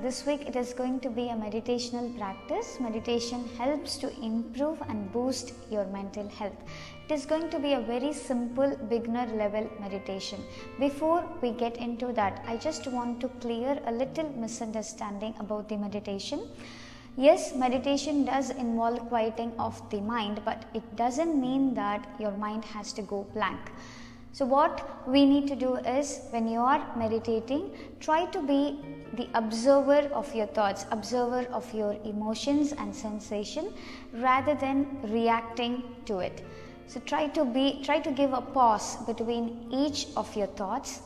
this week it is going to be a meditational practice. Meditation helps to improve and boost your mental health. It is going to be a very simple beginner level meditation. Before we get into that, I just want to clear a little misunderstanding about the meditation. Yes, meditation does involve quieting of the mind, but it doesn't mean that your mind has to go blank. So what we need to do is, when you are meditating, try to be the observer of your thoughts, observer of your emotions and sensation rather than reacting to it. So try to give a pause between each of your thoughts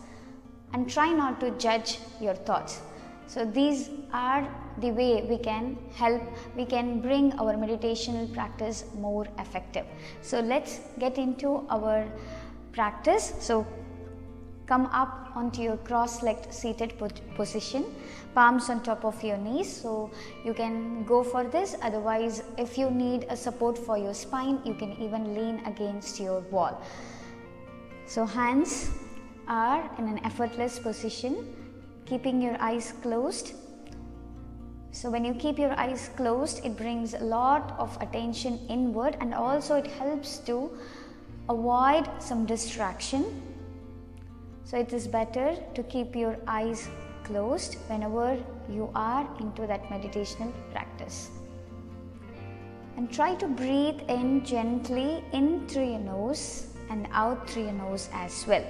and try not to judge your thoughts. So these are the way we can bring our meditational practice more effective. So let's get into our practice. So come up onto your cross-legged seated position, palms on top of your knees. So you can go for this. Otherwise, if you need a support for your spine, you can even lean against your wall. So hands are in an effortless position, keeping your eyes closed. So when you keep your eyes closed, it brings a lot of attention inward, and also it helps to avoid some distraction. So it is better to keep your eyes closed whenever you are into that meditational practice. And try to breathe in gently in through your nose and out through your nose as well.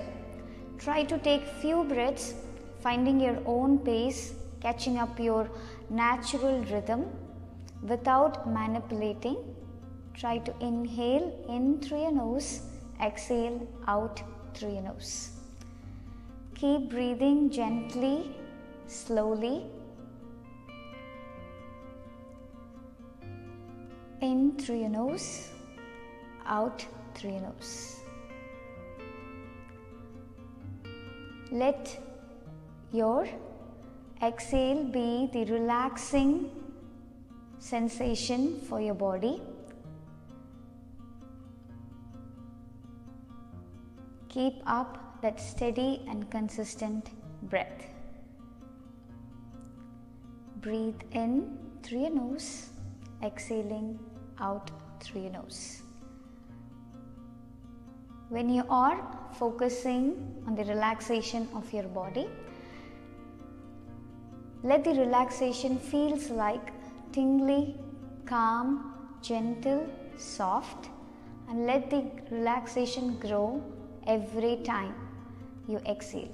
Try to take few breaths, finding your own pace, catching up your natural rhythm without manipulating. Try to inhale in through your nose, exhale out through your nose. Keep breathing gently, slowly. In through your nose, out through your nose. Let your exhale be the relaxing sensation for your body. Keep up that steady and consistent breath. Breathe in through your nose, exhaling out through your nose. When you are focusing on the relaxation of your body, let the relaxation feels like tingly, calm, gentle, soft, and let the relaxation grow every time you exhale.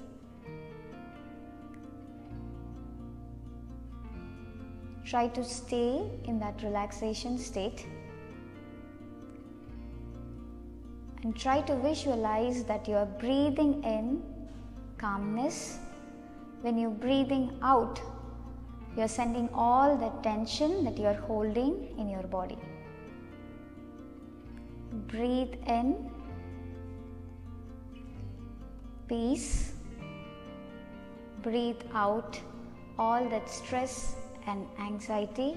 Try to stay in that relaxation state and try to visualize that you are breathing in calmness. When you're breathing out, you're sending all the tension that you are holding in your body. Breathe in peace. Breathe out all that stress and anxiety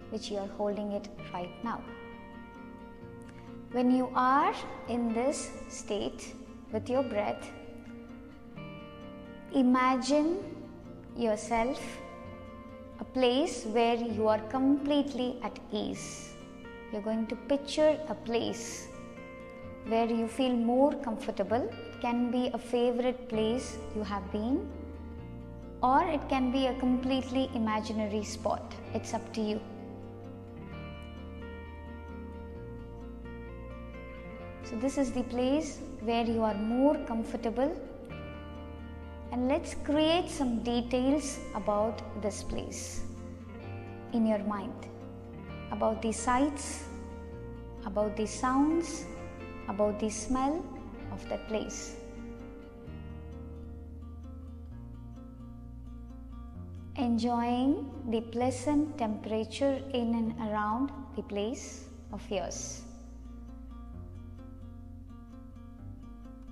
which you are holding it right now. When you are in this state with your breath, imagine yourself a place where you are completely at ease. You're going to picture a place where you feel more comfortable. It can be a favorite place you have been, or it can be a completely imaginary spot. It's up to you. So this is the place where you are more comfortable, and let's create some details about this place in your mind, about the sights, about the sounds, about the smell of that place. Enjoying the pleasant temperature in and around the place of yours.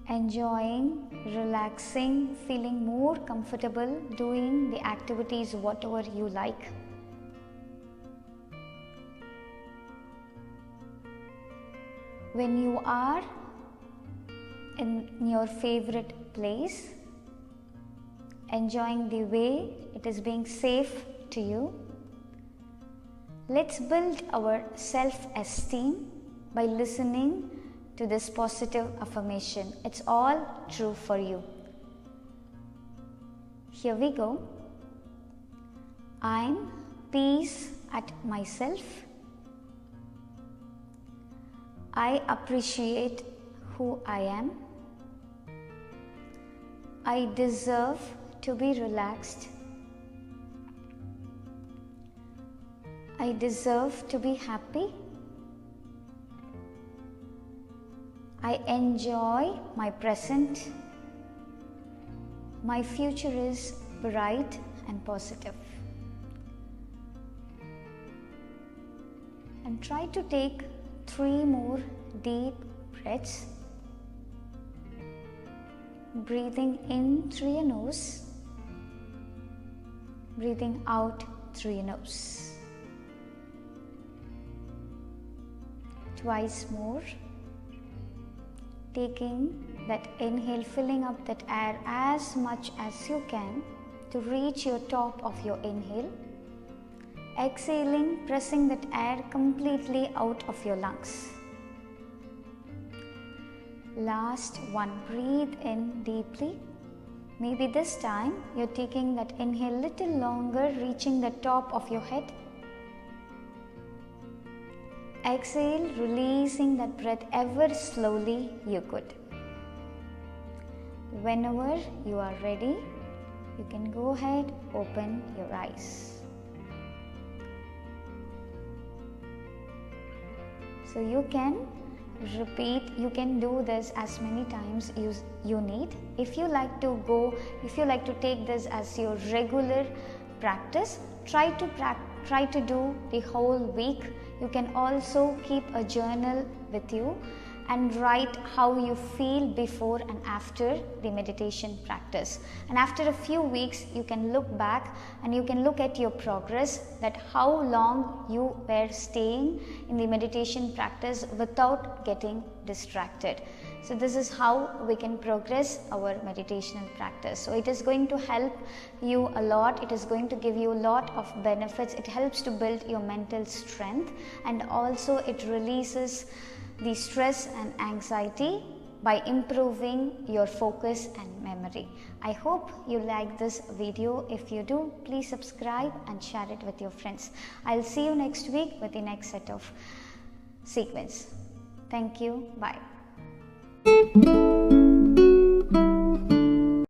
Enjoying, relaxing, feeling more comfortable doing the activities whatever you like. When you are in your favorite place, enjoying the way it is being safe to you. Let's build our self-esteem by listening to this positive affirmation. It's all true for you. Here we go. I'm peace at myself. I appreciate who I am. I deserve to be relaxed. I deserve to be happy. I enjoy my present. My future is bright and positive. And try to take 3 more deep breaths. Breathing in through your nose, breathing out through your nose. Twice more. Taking that inhale, filling up that air as much as you can to reach your top of your inhale. Exhaling, pressing that air completely out of your lungs. Last one, breathe in deeply. Maybe this time you're taking that inhale little longer, reaching the top of your head. Exhale, releasing that breath ever slowly you could. Whenever you are ready, you can go ahead, open your eyes. So you can repeat, you can do this as many times you need. If you like to take this as your regular practice, try to do the whole week. You can also keep a journal with you and write how you feel before and after the meditation practice. And after a few weeks, you can look back and you can look at your progress, that how long you were staying in the meditation practice without getting distracted. So this is how we can progress our meditational practice. So it is going to help you a lot. It is going to give you a lot of benefits. It helps to build your mental strength, and also it releases the stress and anxiety by improving your focus and memory. I hope you like this video. If you do, please subscribe and share it with your friends. I'll see you next week with the next set of sequence. Thank you. Bye.